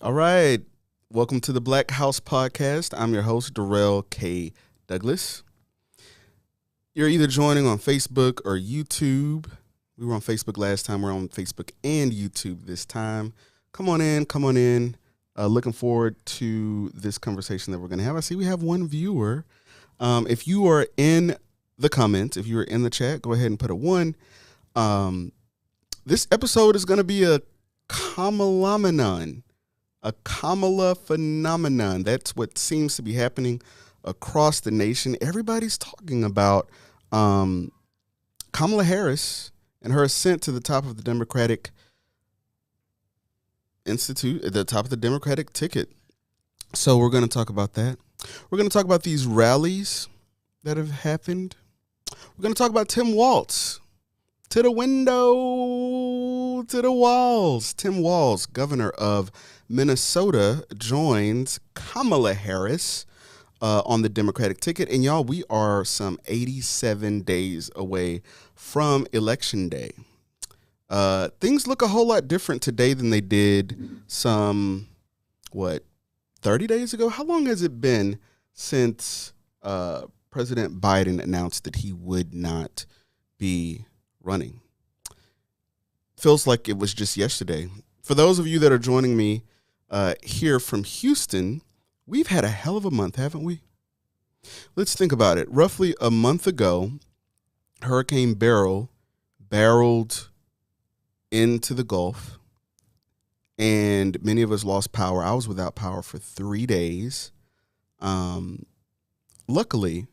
All right. Welcome to the Black House Podcast. I'm your host, Durrel K. Douglas. You're either joining on Facebook or YouTube. We were on Facebook last time. We're on Facebook and YouTube this time. Come on in. Come on in. Looking forward to this conversation that we're going to have. I see we have one viewer. If you are in the comments, if you are in the chat, go ahead and put a 1. This episode is going to be a Kamalamanon. A Kamala phenomenon. That's what seems to be happening across the nation. Everybody's talking about Kamala Harris and her ascent to the top of the Democratic Institute, at the top of the Democratic ticket. So we're going to talk about that. We're going to talk about these rallies that have happened. We're going to talk about Tim Walz. To the window, to the walls. Tim Walz, governor of Minnesota, joins Kamala Harris on the Democratic ticket. And y'all, we are some 87 days away from Election Day. Things look a whole lot different today than they did 30 days ago? How long has it been since President Biden announced that he would not be running? Feels like it was just yesterday. For those of you that are joining me here from Houston, we've had a hell of a month, haven't we? Let's think about it. Roughly a month ago, Hurricane Beryl barreled into the Gulf, and many of us lost power. I was without power for 3 days. Luckily,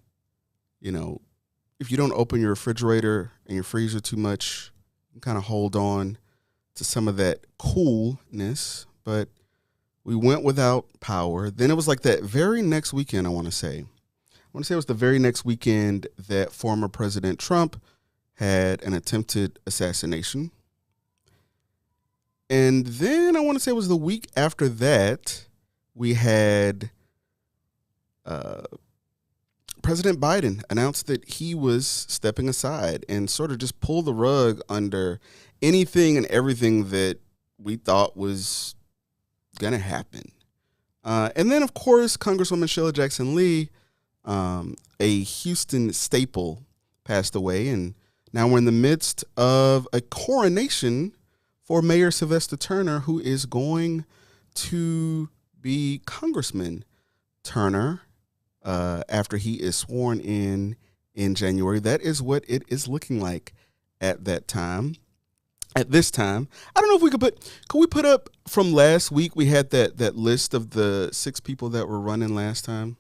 if you don't open your refrigerator and your freezer too much, you can kind of hold on to some of that coolness. But we went without power. Then it was like that very next weekend, I want to say it was the very next weekend that former President Trump had an attempted assassination. And then I want to say it was the week after that, we had President Biden announced that he was stepping aside and sort of just pulled the rug under anything and everything that we thought was going to happen. And then, of course, Congresswoman Sheila Jackson Lee, a Houston staple, passed away. And now we're in the midst of a coronation for Mayor Sylvester Turner, who is going to be Congressman Turner after he is sworn in January. That is what it is looking like at that time. At this time, I don't know if we could we put up from last week? We had that list of the 6 people that were running last time.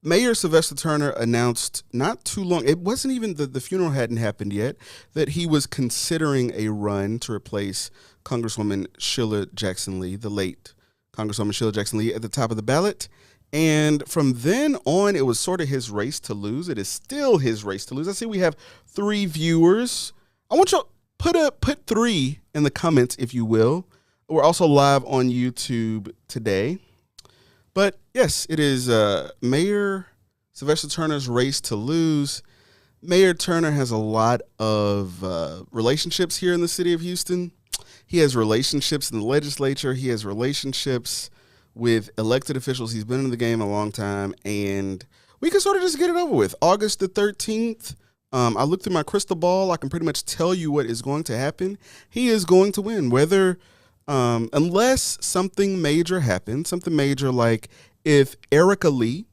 Mayor Sylvester Turner announced not too long, it wasn't even the funeral hadn't happened yet, that he was considering a run to replace Congresswoman Sheila Jackson Lee, the late Congresswoman Sheila Jackson Lee, at the top of the ballot. And from then on, it was sort of his race to lose. It is still his race to lose. I see we have 3 viewers. I want you to put 3 in the comments, if you will. We're also live on YouTube today. But yes, it is Mayor Sylvester Turner's race to lose. Mayor Turner has a lot of relationships here in the city of Houston. He has relationships in the legislature. He has relationships with elected officials. He's been in the game a long time, and we can sort of just get it over with. August the 13th, I looked through my crystal ball. I can pretty much tell you what is going to happen. He is going to win, unless something major happens, something major like if Erica Lee,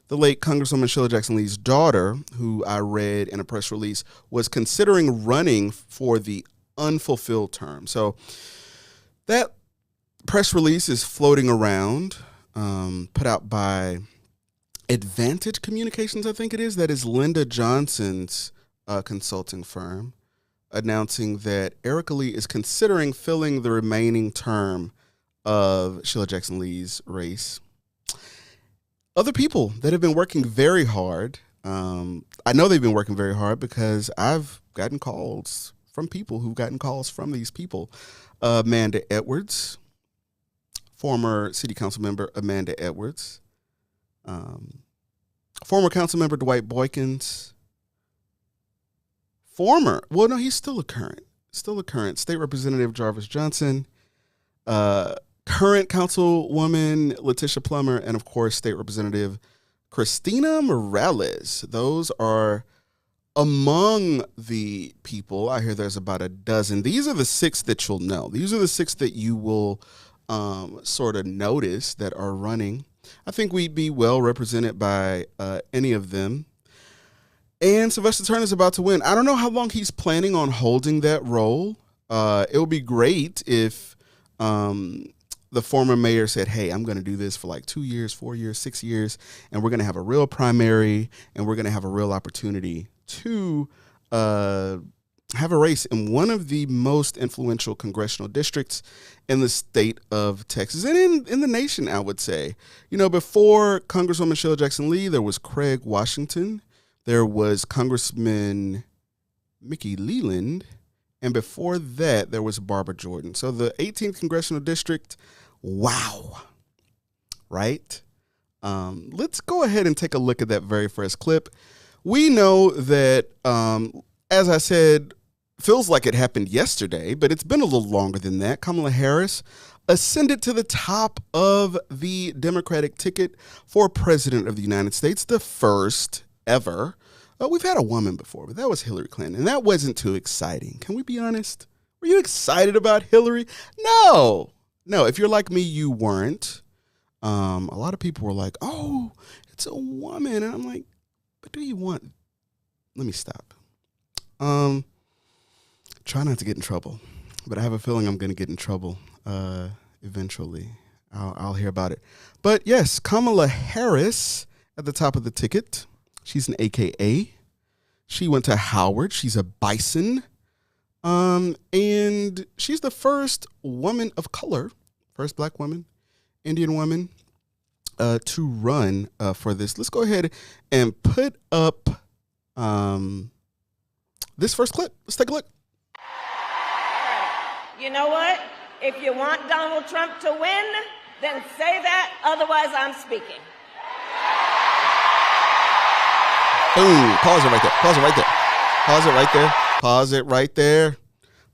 the late Congresswoman Sheila Jackson Lee's daughter, who I read in a press release, was considering running for the unfulfilled term. So that press release is floating around, put out by Advantage Communications, I think it is. That is Linda Johnson's consulting firm, announcing that Erica Lee is considering filling the remaining term of Sheila Jackson Lee's race. Other people that have been working very hard, I know they've been working very hard because I've gotten calls from people who've gotten calls from these people. Amanda Edwards, former city council member Amanda Edwards, former council member Dwight Boykins, he's still a current State Representative Jarvis Johnson, uh, current Councilwoman Letitia Plummer, and of course, State Representative Christina Morales. Those are among the people. I hear there's about a dozen. These are the 6 that you'll know. These are the 6 that you will sort of notice that are running. I think we'd be well represented by any of them. And Sylvester Turner's about to win. I don't know how long he's planning on holding that role. It would be great if the former mayor said, hey, I'm going to do this for like 2 years, 4 years, 6 years, and we're going to have a real primary, and we're going to have a real opportunity to have a race in one of the most influential congressional districts in the state of Texas and in the nation, I would say. You know, before Congresswoman Sheila Jackson Lee, there was Craig Washington. There was Congressman Mickey Leland. And before that, there was Barbara Jordan. So the 18th Congressional District, wow, right? Let's go ahead and take a look at that very first clip. We know that, as I said, feels like it happened yesterday, but it's been a little longer than that. Kamala Harris ascended to the top of the Democratic ticket for President of the United States, the first ever. We've had a woman before, but that was Hillary Clinton, and that wasn't too exciting. Can we be honest? Were you excited about Hillary? No. If you're like me, you weren't. A lot of people were like, oh, it's a woman. And I'm like, but do you want? Let me stop. Try not to get in trouble, but I have a feeling I'm going to get in trouble eventually. I'll hear about it. But yes, Kamala Harris at the top of the ticket. She's an AKA. She went to Howard. She's a Bison. And she's the first woman of color, first black woman, Indian woman, to run for this. Let's go ahead and put up this first clip. Let's take a look. You know what? If you want Donald Trump to win, then say that. Otherwise, I'm speaking. Boom. Pause it right there. Pause it right there. Pause it right there. Pause it right there.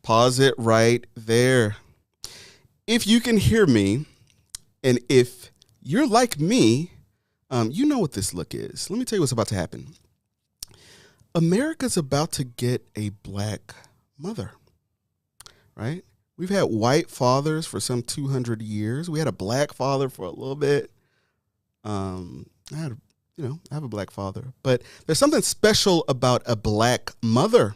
Pause it right there. If you can hear me, and if you're like me, you know what this look is. Let me tell you what's about to happen. America's about to get a black mother, right? We've had white fathers for some 200 years. We had a black father for a little bit. I have a black father, but there's something special about a black mother.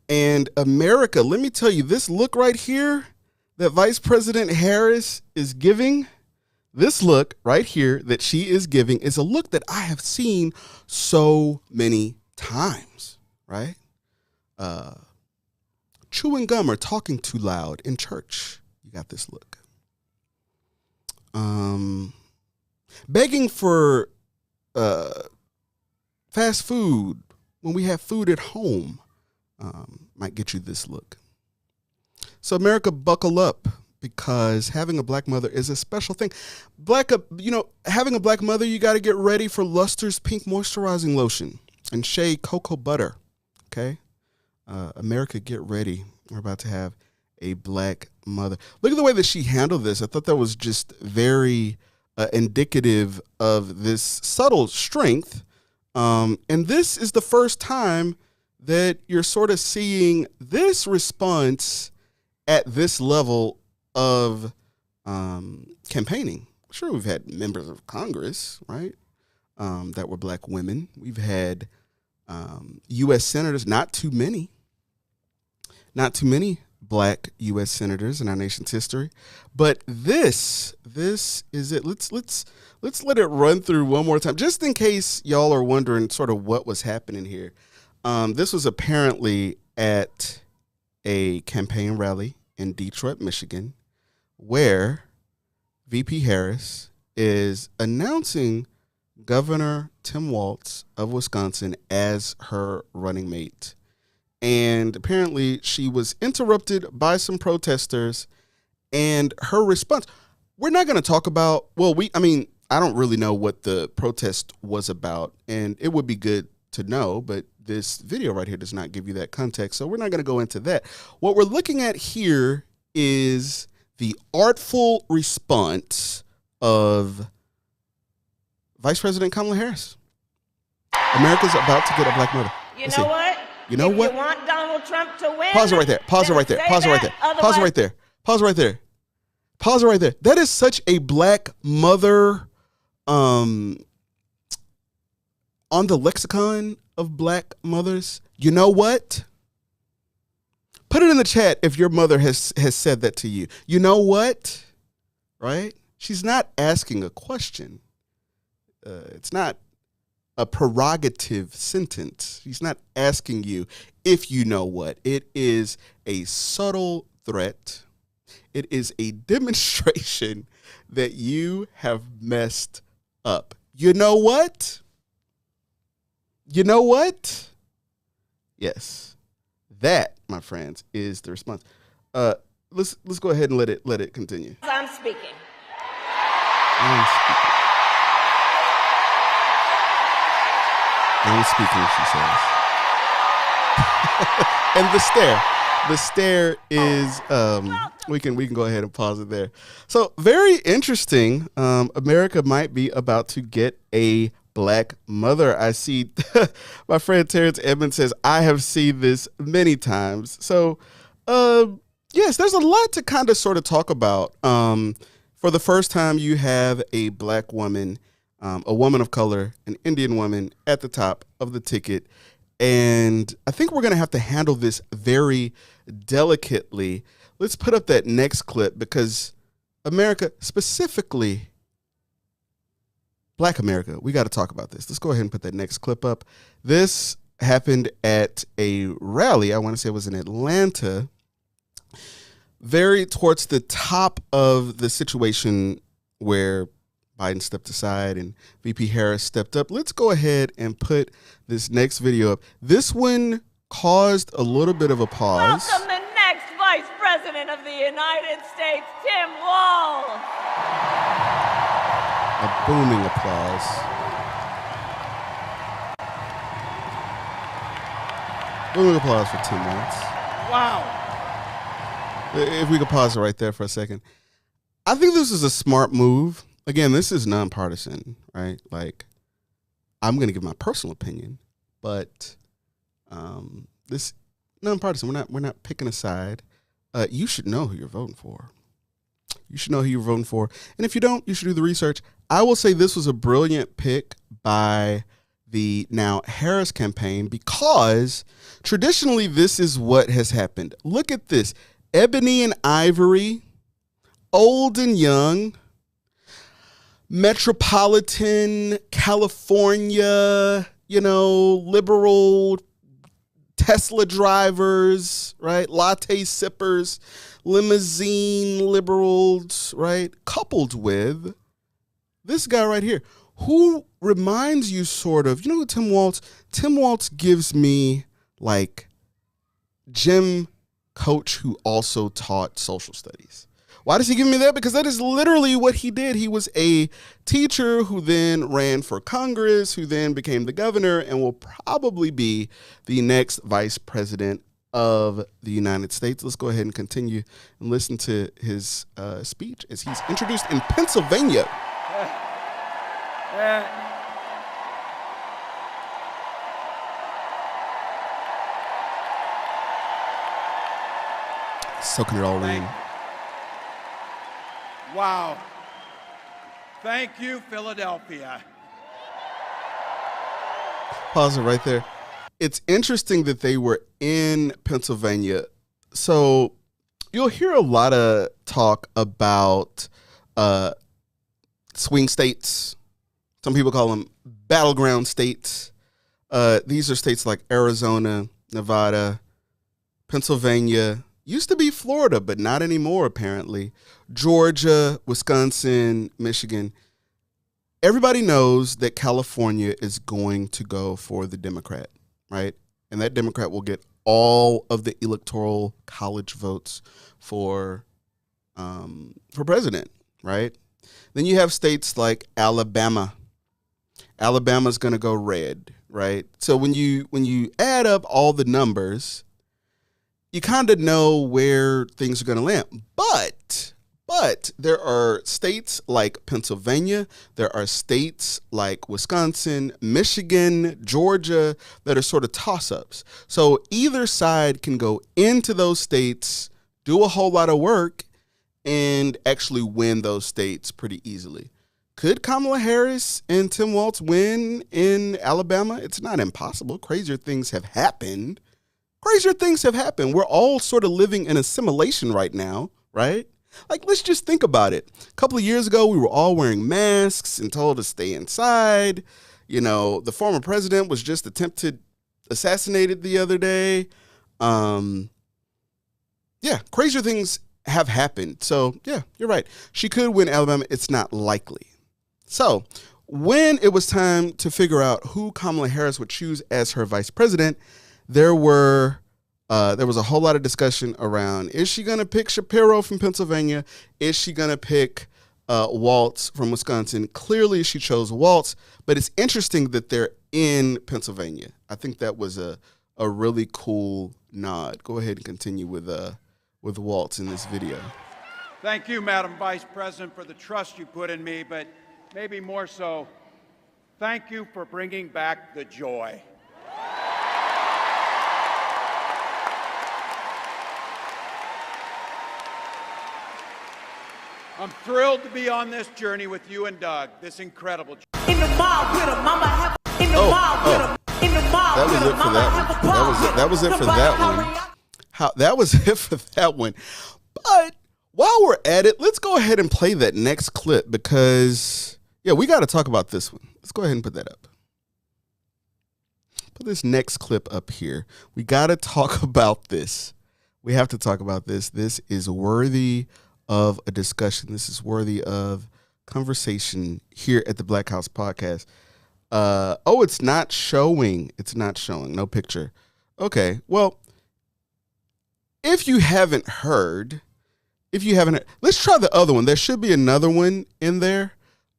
And America, let me tell you, this look right here that Vice President Harris is giving, this look right here that she is giving is a look that I have seen so many times, right? Chewing gum or talking too loud in church. You got this look. Begging for fast food when we have food at home might get you this look. So America, buckle up, because having a black mother is a special thing. Having a black mother, you got to get ready for Luster's pink moisturizing lotion and Shea cocoa butter. Okay, America, get ready. We're about to have a black mother. Look at the way that she handled this. I thought that was just very indicative of this subtle strength. And this is the first time that you're sort of seeing this response at this level of campaigning. Sure, we've had members of Congress, right, that were black women. We've had U.S. senators, not too many black U.S. senators in our nation's history. But this is it. Let's let it run through one more time, just in case y'all are wondering sort of what was happening here. This was apparently at a campaign rally in Detroit, Michigan, where VP Harris is announcing Governor Tim Walz of Wisconsin as her running mate. And apparently she was interrupted by some protesters, and her response, we're not going to talk about, I don't really know what the protest was about, and it would be good to know, but this video right here does not give you that context, so we're not going to go into that. What we're looking at here is the artful response of Vice President Kamala Harris. America's about to get a black mother. You know what? You know what? If you want Donald Trump to win, pause it right there. Pause it right there. Pause it right there. Pause it right there. Pause it right there. Pause it right there. That is such a black mother on the lexicon of black mothers. You know what? Put it in the chat if your mother has said that to you. You know what? Right? She's not asking a question. It's not a prerogative sentence. She's not asking you if you know what. It is a subtle threat. It is a demonstration that you have messed up. You know what? You know what? Yes. That, my friends, is the response. Let's go ahead and let it continue. I'm speaking. I'm speaking, she says. And the stare is we can go ahead and pause it there. So very interesting. America might be about to get a black mother. I see my friend Terrence Edmonds says, I have seen this many times. So yes, there's a lot to kind of sort of talk about. For the first time, you have a black woman, a woman of color, an Indian woman at the top of the ticket. And I think we're going to have to handle this very delicately. Let's put up that next clip because America, specifically Black America, we got to talk about this. Let's go ahead and put that next clip up. This happened at a rally. I want to say it was in Atlanta, very towards the top of the situation where Biden stepped aside and VP Harris stepped up. Let's go ahead and put this next video up. This one caused a little bit of a pause. Welcome the next Vice President of the United States, Tim Walz. A booming applause. Booming applause for Tim Walz. Wow. If we could pause it right there for a second. I think this is a smart move. Again, this is nonpartisan, right? Like, I'm going to give my personal opinion, but this nonpartisan. We're not picking a side. You should know who you're voting for. You should know who you're voting for, and if you don't, you should do the research. I will say this was a brilliant pick by the now Harris campaign because traditionally this is what has happened. Look at this: ebony and ivory, old and young. Metropolitan California, liberal Tesla drivers, right? Latte sippers, limousine liberals, right? Coupled with this guy right here, who reminds you sort of, who Tim Walz? Tim Walz gives me like gym coach who also taught social studies. Why does he give me that? Because that is literally what he did. He was a teacher who then ran for Congress, who then became the governor, and will probably be the next vice president of the United States. Let's go ahead and continue and listen to his speech as he's introduced in Pennsylvania. Soaking it all in. Wow. Thank you, Philadelphia. Pause it right there. It's interesting that they were in Pennsylvania. So you'll hear a lot of talk about swing states. Some people call them battleground states. These are states like Arizona, Nevada, Pennsylvania. Used to be Florida, but not anymore, apparently. Georgia, Wisconsin, Michigan. Everybody knows that California is going to go for the Democrat, right? And that Democrat will get all of the electoral college votes for president, right? Then you have states like Alabama. Alabama's going to go red, right? So when you add up all the numbers, you kind of know where things are going to land. But there are states like Pennsylvania, there are states like Wisconsin, Michigan, Georgia that are sort of toss-ups. So either side can go into those states, do a whole lot of work, and actually win those states pretty easily. Could Kamala Harris and Tim Walz win in Alabama? It's not impossible. Crazier things have happened. We're all sort of living in a simulation right now, right? Like, let's just think about it. A couple of years ago, we were all wearing masks and told to stay inside. You know, the former president was just attempted assassinated the other day. Crazier things have happened. So, yeah, you're right. She could win Alabama. It's not likely. So, when it was time to figure out who Kamala Harris would choose as her vice president, there was a whole lot of discussion around, is she going to pick Shapiro from Pennsylvania? Is she going to pick Walz from Wisconsin? Clearly, she chose Walz, but it's interesting that they're in Pennsylvania. I think that was a really cool nod. Go ahead and continue with Walz in this video. Thank you, Madam Vice President, for the trust you put in me, but maybe more so, thank you for bringing back the joy. I'm thrilled to be on this journey with you and Doug, this incredible journey. That was it for that one. But while we're at it, let's go ahead and play that next clip because, we got to talk about this one. Let's go ahead and put that up. Put this next clip up here. We got to talk about this. We have to talk about this. This is worthy of a discussion. This is worthy of conversation here at the Black House Podcast. It's not showing. No picture. Okay. Well, if you haven't heard, let's try the other one. There should be another one in there.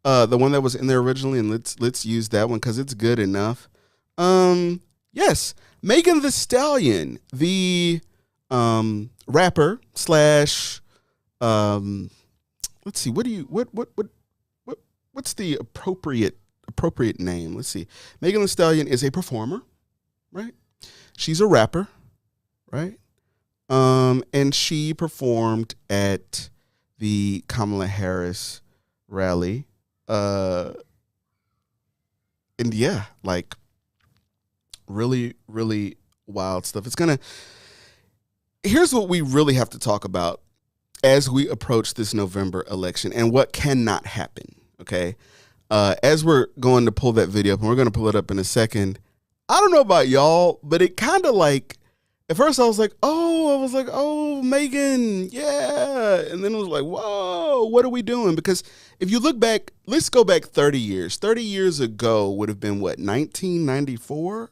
The one that was in there originally, and let's use that one because it's good enough. Yes, Megan Thee Stallion, the rapper slash let's see, what's the appropriate name? Let's see. Megan Thee Stallion is a performer, right? She's a rapper, right? And she performed at the Kamala Harris rally. And yeah, like really, really wild stuff. Here's what we really have to talk about as we approach this November election and what cannot happen, okay? As we're going to pull that video up, and we're going to pull it up in a second, I don't know about y'all, but it kind of like, at first I was like, oh, Megan, yeah. And then it was like, whoa, what are we doing? Because if you look back, let's go back 30 years. 30 years ago would have been, 1994?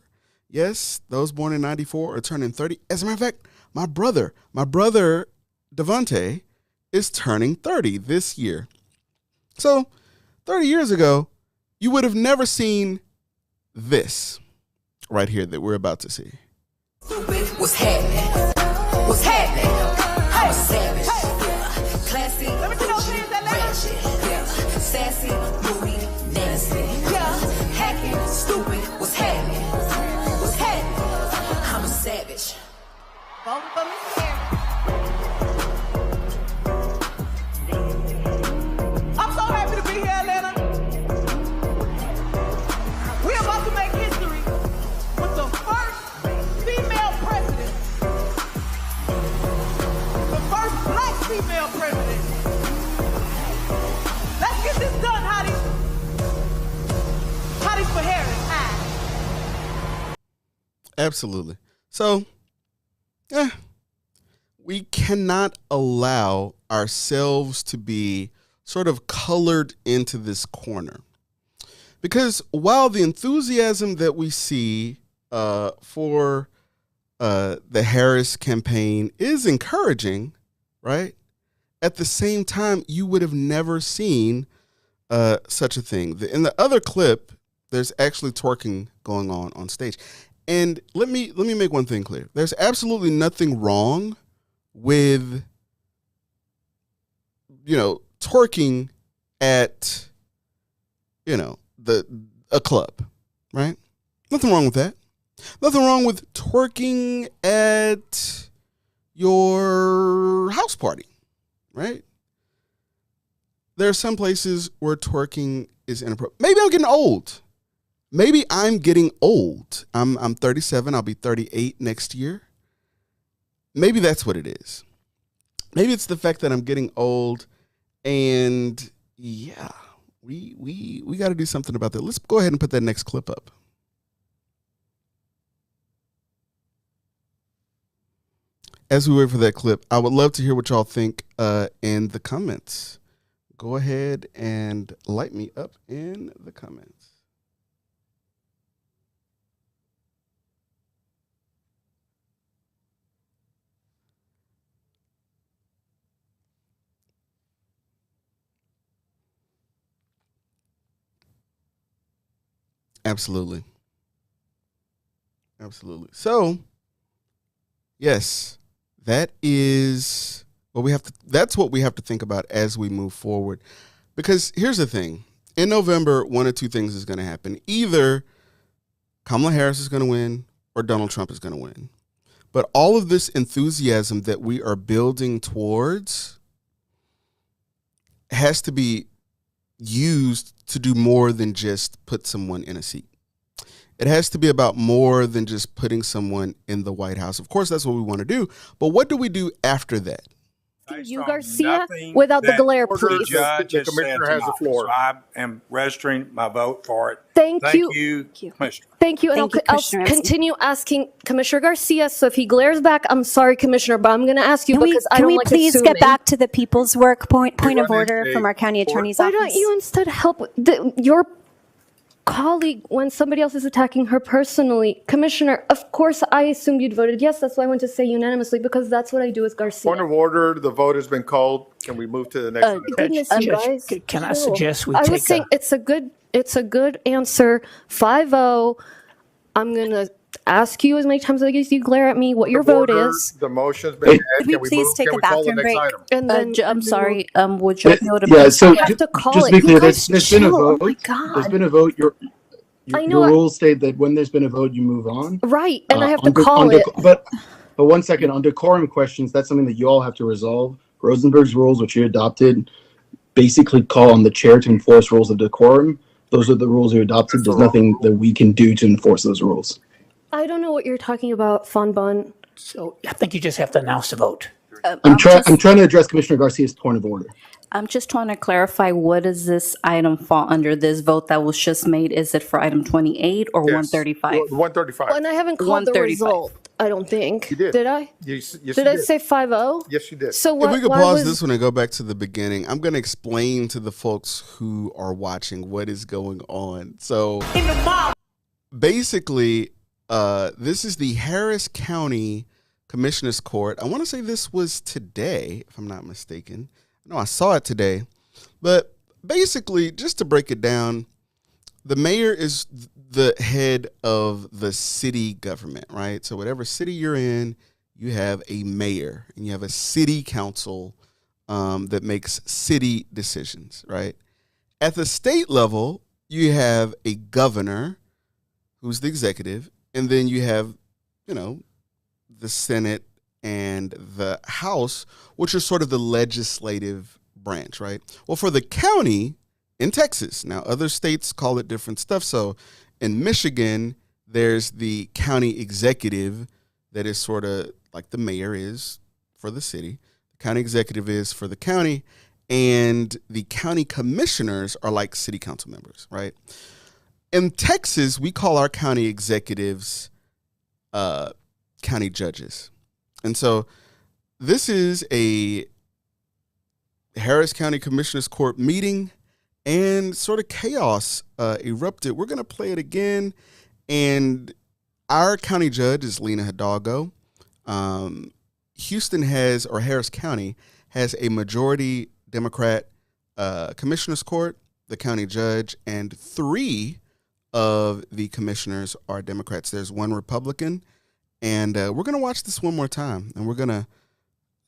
Yes, those born in 94 are turning 30. As a matter of fact, my brother, Devontae, is turning 30 this year. So 30 years ago, you would have never seen this right here that we're about to see. What's happening? What's happening? I'm a savage. Classy, ratchet, sassy, moody, nasty, hacking, stupid. What's happening? What's happening? I'm a savage. Vote for me here. I'm so happy to be here, Atlanta. We're about to make history with the first female president. The first black female president. Let's get this done, hotties. Hotties for Harris. Aye. Absolutely. So, we cannot allow ourselves to be sort of colored into this corner. Because while the enthusiasm that we see for the Harris campaign is encouraging, right? At the same time, you would have never seen such a thing. In the other clip, there's actually twerking going on stage. And let me make one thing clear. There's absolutely nothing wrong with twerking at, a club, right? Nothing wrong with that. Nothing wrong with twerking at your house party, right? There are some places where twerking is inappropriate. Maybe I'm getting old. I'm 37. I'll be 38 next year. Maybe that's what it is. Maybe it's the fact that I'm getting old, and yeah, we got to do something about that. Let's go ahead and put that next clip up. As we wait for that clip, I would love to hear what y'all think in the comments. Go ahead and light me up in the comments. Absolutely. So, yes, that's what we have to think about as we move forward. Because here's the thing. In November, one of two things is going to happen. Either Kamala Harris is going to win or Donald Trump is going to win. But all of this enthusiasm that we are building towards has to be used to do more than just put someone in a seat. It has to be about more than just putting someone in the White House. Of course, that's what we want to do. But what do we do after that? You, Garcia, without the glare, please. The commissioner has the floor. So I am registering my vote for it. Thank you, Commissioner. Thank you. And I'll continue asking Commissioner Garcia. So if he glares back, I'm sorry, Commissioner, but I'm going to ask you because I don't like assuming. Can we please get back to the people's work point of order from our county attorney's office? Why don't you instead help your colleague when somebody else is attacking her personally? Commissioner, of course, I assumed you'd voted yes. That's why I went to say unanimously, because that's what I do as Garcia. Point of order. The vote has been called. Can we move to the next one? Goodness, you guys. Can I suggest we I was saying it's a good answer. 5-0. I'm going to ask you as many times as you glare at me what your vote is. The motion's been had. Could we please take a bathroom break? And then I'm sorry. Would you be able to? Yeah. So I have to call just it. be clear, You guys there's been a chill. vote. Oh my God. There's been a vote. Your rules state that when there's been a vote, you move on. Right, and I have to call it. But 1 second, on decorum questions, that's something that you all have to resolve. Rosenberg's rules, which you adopted, basically call on the chair to enforce rules of decorum. Those are the rules you adopted. There's nothing that we can do to enforce those rules. I don't know what you're talking about, Fonbon. So I think you just have to announce the vote. I'm trying to address Commissioner Garcia's point of order. I'm just trying to clarify, what does this item fall under, this vote that was just made? Is it for item 28 or 135? 135. Well, and I haven't called the 135. result, I don't think. You did. Did I? Yes, Did I say 5-0? Yes, you did. So what? If we could why pause was- this one and go back to the beginning, I'm going to explain to the folks who are watching what is going on. So basically, this is the Harris County Commissioners Court. I want to say this was today, if I'm not mistaken. No, I saw it today. But basically, just to break it down, the mayor is the head of the city government, right? So whatever city you're in, you have a mayor and you have a city council that makes city decisions, right? At the state level, you have a governor who's the executive, and then you have, the Senate and the House, which are sort of the legislative branch, right? Well, for the county in Texas, now other states call it different stuff. So in Michigan, there's the county executive that is sort of like the mayor is for the city. The county executive is for the county, and the county commissioners are like city council members, right? In Texas, we call our county executives county judges. And so this is a Harris County Commissioners Court meeting, and sort of chaos erupted. We're going to play it again. And our county judge is Lena Hidalgo. Harris County has a majority Democrat Commissioners Court, the county judge, and 3 of the commissioners are Democrats. There's 1 Republican. And we're going to watch this one more time, and we're going to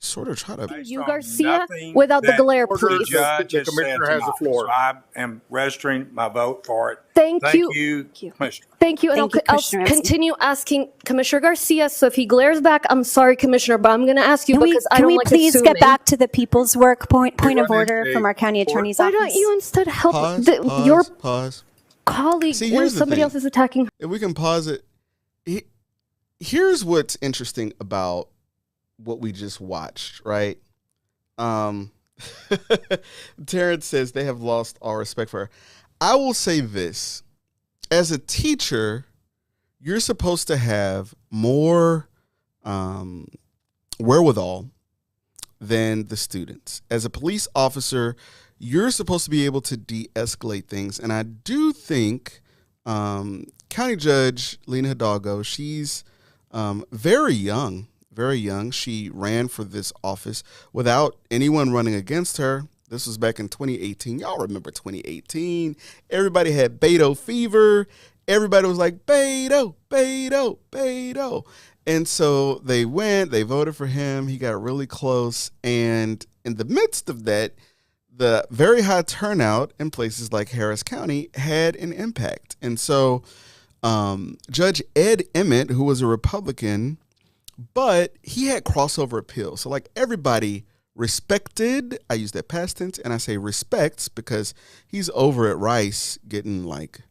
sort of try to. Based You, on Garcia, nothing without the that glare, the please. judge The has said commissioner has the tonight. floor. So I am registering my vote for it. Thank you. you. Commissioner. Thank you. And Thank you, I'll Commissioner Ramsey. continue asking Commissioner Garcia. So if he glares back, I'm sorry, Commissioner, but I'm going to ask you because I Can don't we like please assuming. get back to the people's work point of running order a from our county attorney's Why office? don't you instead help Pause. your Pause. colleague See, when here's the somebody thing. else is attacking her? If we can pause it, here's what's interesting about what we just watched, right? Terrence says they have lost all respect for her. I will say this. As a teacher, you're supposed to have more wherewithal than the students. As a police officer, you're supposed to be able to de-escalate things. And I do think County Judge Lena Hidalgo, she's very young. Very young. She ran for this office without anyone running against her. This was back in 2018. Y'all remember 2018? Everybody had Beto fever. Everybody was like, Beto, Beto, Beto. And so they voted for him. He got really close. And in the midst of that, the very high turnout in places like Harris County had an impact. And so Judge Ed Emmett, who was a Republican, but he had crossover appeal. So like everybody respected, I use that past tense, and I say respects because he's over at Rice getting like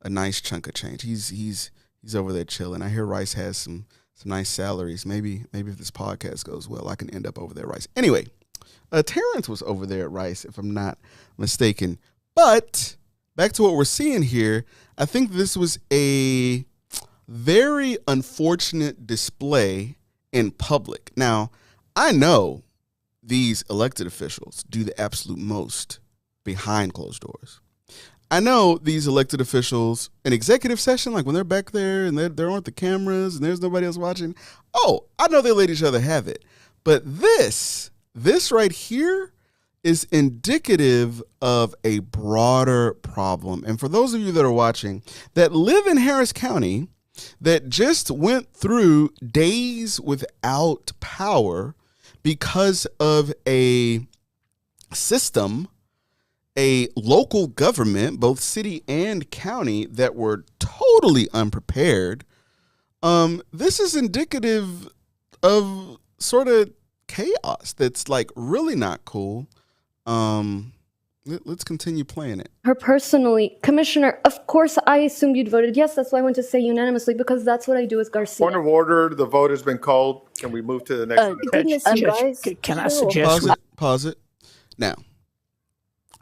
a nice chunk of change. He's over there chilling. I hear Rice has some nice salaries. Maybe if this podcast goes well, I can end up over there at Rice. Anyway, Terrence was over there at Rice, if I'm not mistaken. But back to what we're seeing here, I think this was a very unfortunate display in public. Now, I know these elected officials do the absolute most behind closed doors. I know these elected officials in executive session, like when they're back there and there aren't the cameras and there's nobody else watching. Oh, I know they let each other have it. But this right here is indicative of a broader problem. And for those of you that are watching that live in Harris County, that just went through days without power because of a system, a local government, both city and county, that were totally unprepared. This is indicative of sort of chaos that's like really not cool. Let's continue playing it. Her personally, Commissioner, of course, I assumed you'd voted yes. That's why I went to say unanimously because that's what I do as Garcia. Point of order. The vote has been called. Can we move to the next one? Goodness, you guys. Can I No. suggest? Pause it. Now,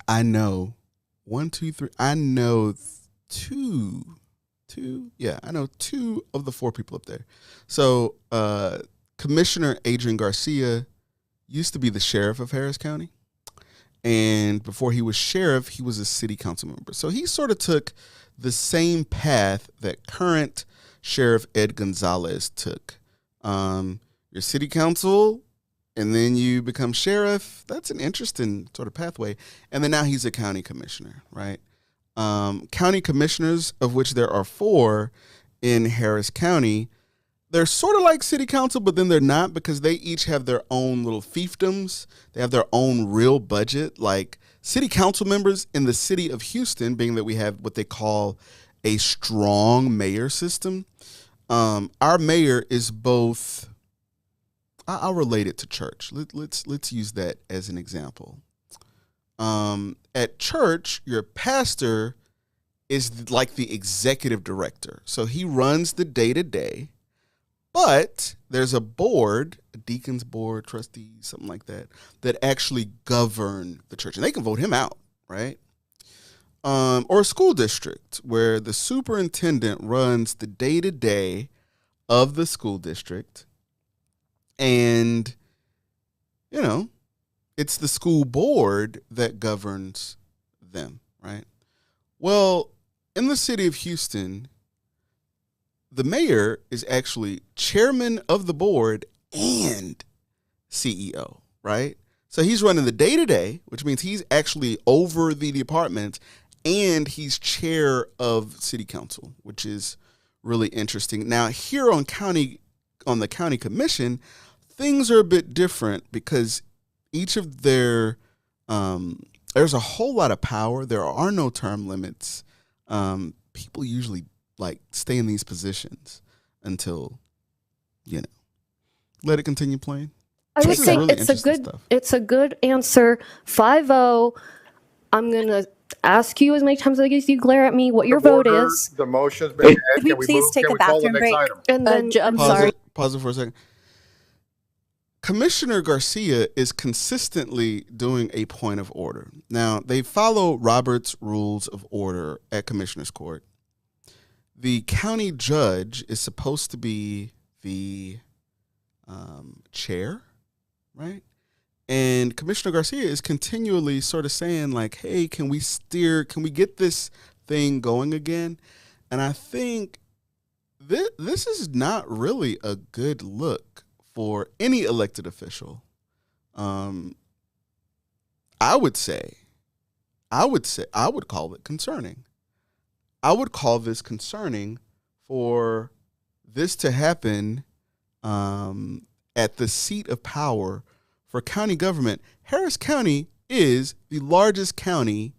I know I know two of the four people up there. So Commissioner Adrian Garcia used to be the sheriff of Harris County. And before he was sheriff, he was a city council member. So he sort of took the same path that current Sheriff Ed Gonzalez took. Your city council, and then you become sheriff. That's an interesting sort of pathway. And then now he's a county commissioner, right? County commissioners, of which there are 4 in Harris County, they're sort of like city council, but then they're not because they each have their own little fiefdoms. They have their own real budget. Like city council members in the city of Houston, being that we have what they call a strong mayor system. Our mayor is both. I'll relate it to church. Let's use that as an example. At church, your pastor is like the executive director. So he runs the day-to-day, but there's a board, a deacon's board, trustees, something like that, that actually govern the church. And they can vote him out, right? Or a school district where the superintendent runs the day-to-day of the school district. And, it's the school board that governs them, right? Well, in the city of Houston, the mayor is actually chairman of the board and CEO, right? So he's running the day-to-day, which means he's actually over the department, and he's chair of city council, which is really interesting. Now, here on the county commission, things are a bit different because each of their there's a whole lot of power. There are no term limits. People usually like stay in these positions until, let it continue playing. I would say it's a good answer. 5-0. I'm gonna ask you as many times as you glare at me what your vote is. The motion's been had. Could we please take a bathroom break? And then I'm sorry. Pause it for a second. Commissioner Garcia is consistently doing a point of order. Now, they follow Robert's Rules of Order at Commissioner's Court. The county judge is supposed to be the chair, right? And Commissioner Garcia is continually sort of saying like, hey, can we get this thing going again? And I think this is not really a good look for any elected official. I would call it concerning. I would call this concerning for this to happen at the seat of power for county government. Harris County is the largest county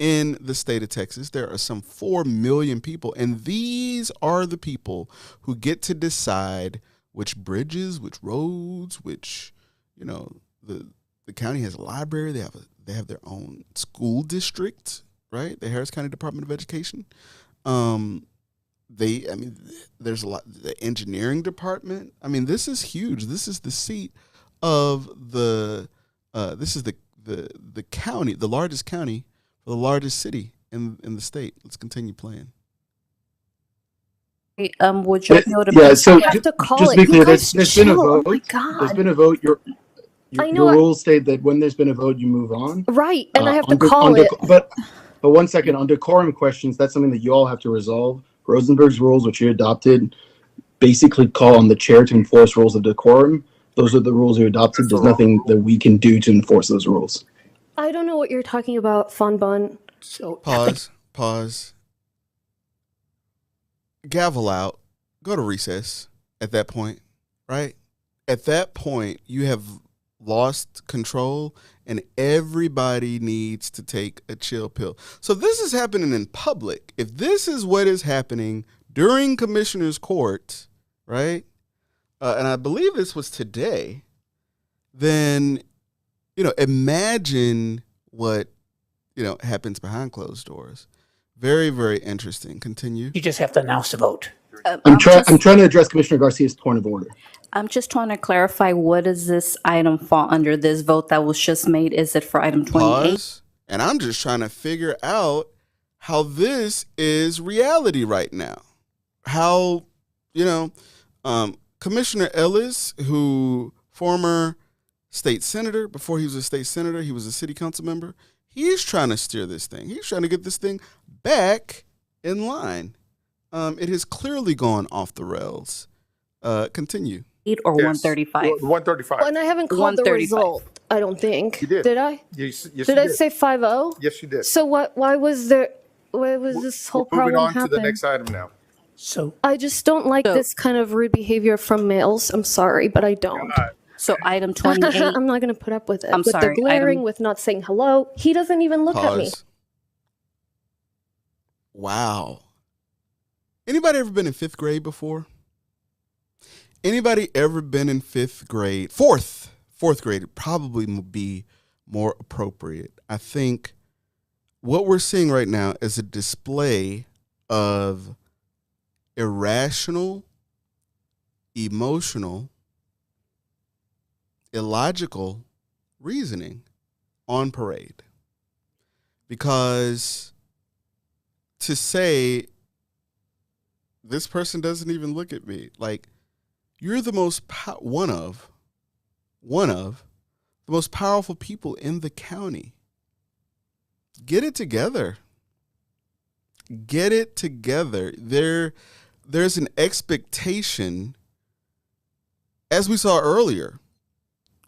in the state of Texas. There are some 4 million people, and these are the people who get to decide which bridges, which roads, which, the county has a library. They have their own school district, right? The Harris County Department of Education. There's a lot. The engineering department. I mean, this is huge. This is the seat of the. This is the county, the largest county, the largest city in the state. Let's continue playing. Would you be able to? Yeah. So have to call just it. be clear, You there's guys been a chill. vote. Oh my God. There's been a vote. Your I know rules state that when there's been a vote, you move on. Right, and I have to Under- call under- it. But 1 second, on decorum questions, that's something that you all have to resolve. Rosenberg's rules, which you adopted, basically call on the chair to enforce rules of decorum. Those are the rules you adopted. There's nothing that we can do to enforce those rules. I don't know what you're talking about, Fun Bun. So Pause. Gavel out. Go to recess at that point, right? At that point, you have lost control and everybody needs to take a chill pill. So this is happening in public. If this is what is happening during Commissioner's Court, right? And I believe this was today, then, imagine what, happens behind closed doors. Very, very interesting. Continue. you just have to announce the vote. I'm trying to address Commissioner Garcia's point of order. I'm just trying to clarify, what does this item fall under, this vote that was just made? Is it for item 28? Pause. And I'm just trying to figure out how this is reality right now. How, Commissioner Ellis, who former state senator, before he was a state senator, he was a city council member. He's trying to steer this thing. He's trying to get this thing back in line. It has clearly gone off the rails. Continue. Or 135? 135. Well, and I haven't called the 135. result, I don't think. You did. Did I? Yes, Did I say 5-0? Yes, you did. So why was this whole We're moving problem on to the happen? next item now. So I just don't like this kind of rude behavior from males. I'm sorry, but I don't. So item 28, I'm not going to put up with it. I'm with sorry, the glaring, item- with not saying hello. He doesn't even look at me. Pause. Wow. Anybody ever been in 5th grade before? Anybody ever been in 5th grade? Fourth grade probably would be more appropriate. I think what we're seeing right now is a display of irrational, emotional, illogical reasoning on parade. Because to say this person doesn't even look at me, like, you're the most one of the most powerful people in the county. Get it together. Get it together. There's an expectation, as we saw earlier,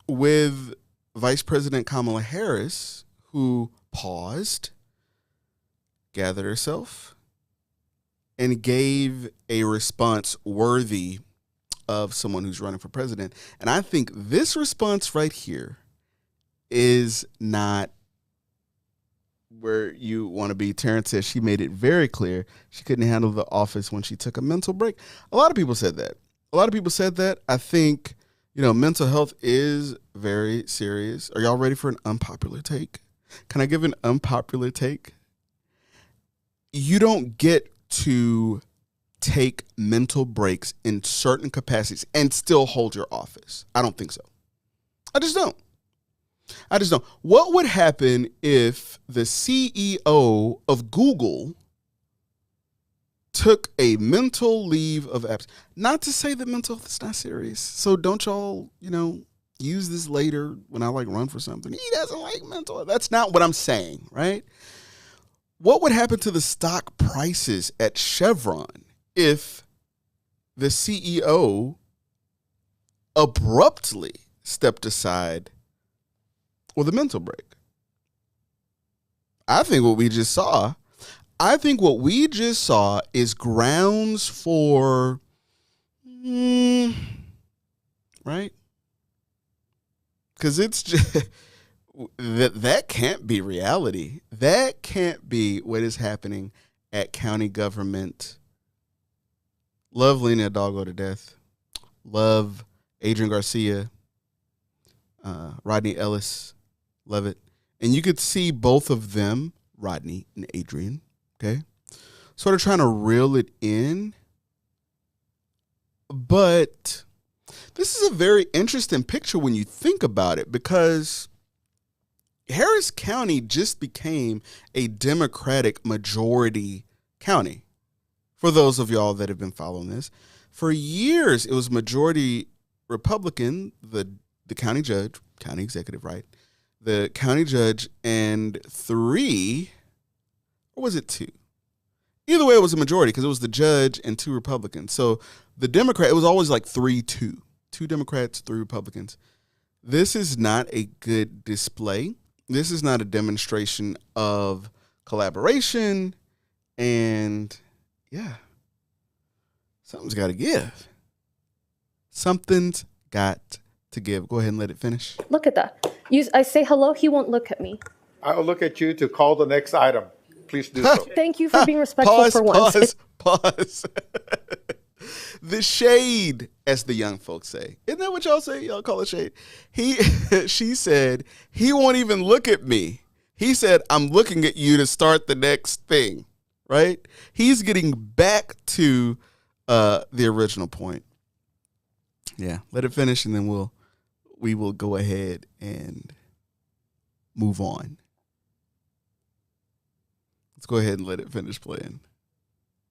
with Vice President Kamala Harris, who paused, gathered herself, and gave a response worthy of someone who's running for president. And I think this response right here is not where you want to be. Terrence says she made it very clear she couldn't handle the office when she took a mental break. A lot of people said that. I think, mental health is very serious. Are y'all ready for an unpopular take? Can I give an unpopular take? You don't get to take mental breaks in certain capacities and still hold your office. I don't think so. I just don't. What would happen if the CEO of Google took a mental leave of absence? Not to say that mental health is not serious. So don't y'all, use this later when I run for something. He doesn't like mental health. That's not what I'm saying, right? What would happen to the stock prices at Chevron if the CEO abruptly stepped aside with a mental break? I think what we just saw is grounds for, right? Because it's just, that can't be reality. That can't be what is happening at county government. Love Lena Hidalgo to death. Love Adrian Garcia, Rodney Ellis. Love it. And you could see both of them, Rodney and Adrian, okay, sort of trying to reel it in. But this is a very interesting picture when you think about it, because Harris County just became a Democratic majority county. For those of y'all that have been following this, for years it was majority Republican, the county judge, county executive, right? The county judge and 3, or was it 2? Either way, it was a majority because it was the judge and 2 Republicans. So the Democrat, it was always 3-2. 2 Democrats, 3 Republicans. This is not a good display. This is not a demonstration of collaboration. And yeah, something's got to give. Something's got to give. Go ahead and let it finish. Look at that. I say hello, he won't look at me. I'll look at you to call the next item. Please do so. Thank you for being respectful for once. Pause. The shade, as the young folks say. Isn't that what y'all say? Y'all call it shade? She said, he won't even look at me. He said, I'm looking at you to start the next thing, right? He's getting back to the original point. Yeah, let it finish, and then we will go ahead and move on. Let's go ahead and let it finish playing.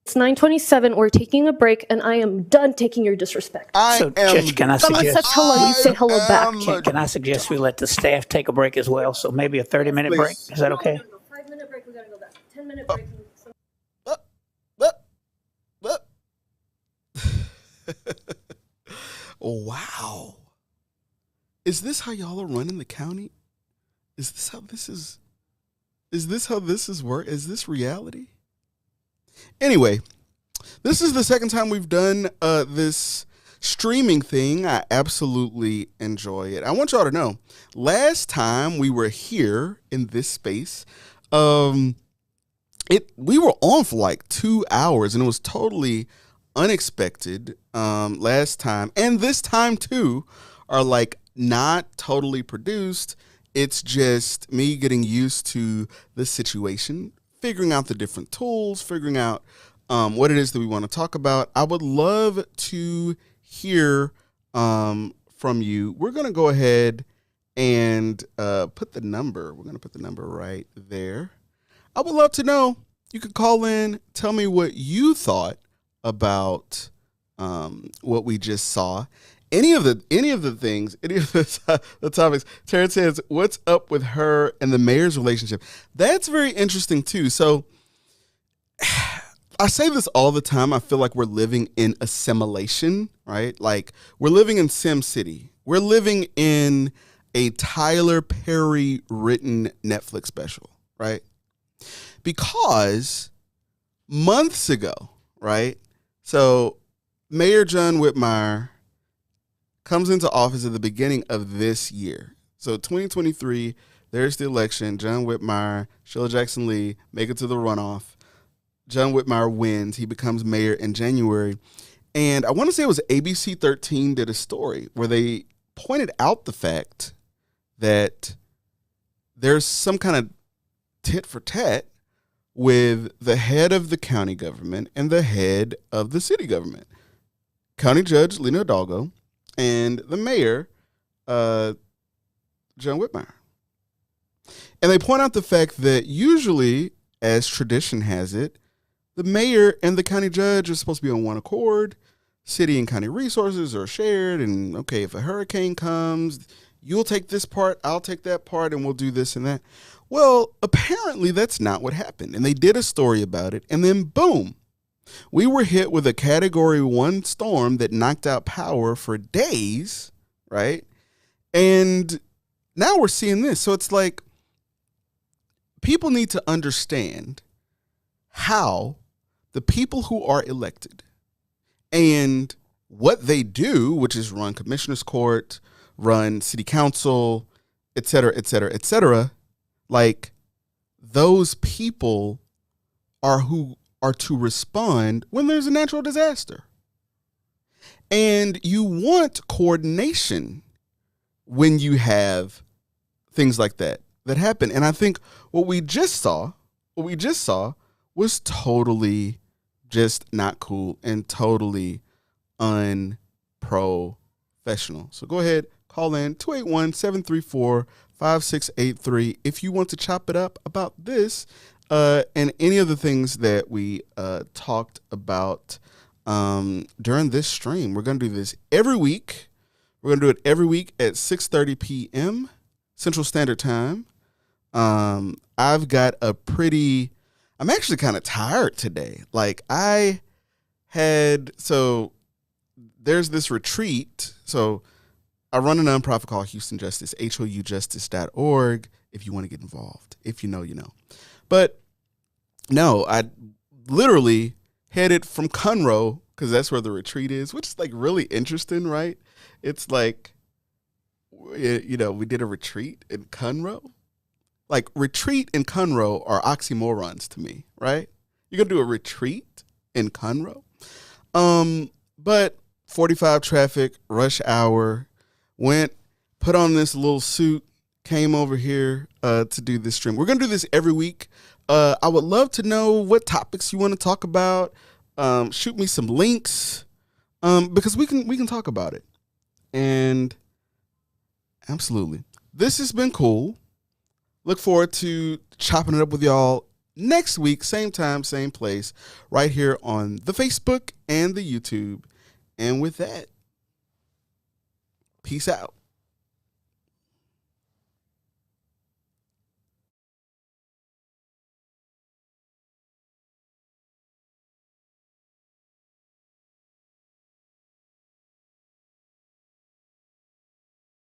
It's 9:27. We're taking a break, and I am done taking your disrespect. Judge, can I Someone suggest? says hello, you say hello back. Can I suggest we let the staff take a break as well? So maybe a 30-minute break. Is that okay? No. 5-minute break. We gotta go back. 10-minute break. Wow. Is this how y'all are running the county? Is this how this is? Is this how this is work? Is this reality? Anyway, this is the second time we've done this streaming thing. I absolutely enjoy it. I want y'all to know, last time we were here in this space, we were on for 2 hours, and it was totally unexpected last time. And this time too are not totally produced. It's just me getting used to the situation, figuring out the different tools, figuring out what it is that we want to talk about. I would love to hear from you. We're going to go ahead and put the number. We're going to put the number right there. I would love to know. You could call in, tell me what you thought about what we just saw. Any of the things, any of the topics. Terrence says, what's up with her and the mayor's relationship? That's very interesting too. So I say this all the time. I feel like we're living in assimilation, right? We're living in Sim City. We're living in a Tyler Perry written Netflix special, right? Because months ago, right? So Mayor John Whitmire comes into office at the beginning of this year. So 2023, there's the election. John Whitmire, Sheila Jackson Lee make it to the runoff. John Whitmire wins. He becomes mayor in January. And I want to say it was ABC 13 did a story where they pointed out the fact that there's some kind of tit for tat with the head of the county government and the head of the city government. County Judge Lena Hidalgo and the mayor, John Whitmire. And they point out the fact that usually, as tradition has it, the mayor and the county judge are supposed to be on one accord. City and county resources are shared. And, okay, if a hurricane comes, you'll take this part, I'll take that part, and we'll do this and that. Well, apparently that's not what happened. And they did a story about it. And then, boom, we were hit with a Category 1 storm that knocked out power for days, right? And now we're seeing this. So it's like people need to understand how the people who are elected and what they do, which is run commissioner's court, run city council, et cetera, like those people are who are to respond when there's a natural disaster. And you want coordination when you have things like that happen. And I think what we just saw was totally just not cool and totally unprofessional. So go ahead, call in 281-734-5683 if you want to chop it up about this and any of the things that we talked about during this stream. We're going to do this every week. We're going to do it every week at 6:30 p.m. Central Standard Time. I've got I'm actually kind of tired today. Like there's this retreat. So I run a nonprofit called Houston Justice, HOUjustice.org, if you want to get involved. If you know, you know. But no, I literally headed from Conroe, because that's where the retreat is, which is like really interesting, right? It's like, you know, we did a retreat in Conroe. Like retreat and Conroe are oxymorons to me, right? You're going to do a retreat in Conroe? But 45 traffic, rush hour, put on this little suit, came over here to do this stream. We're going to do this every week. I would love to know what topics you want to talk about. Shoot me some links because we can talk about it. And absolutely. This has been cool. Look forward to chopping it up with y'all next week, same time, same place, right here on the Facebook and the YouTube. And with that, peace out.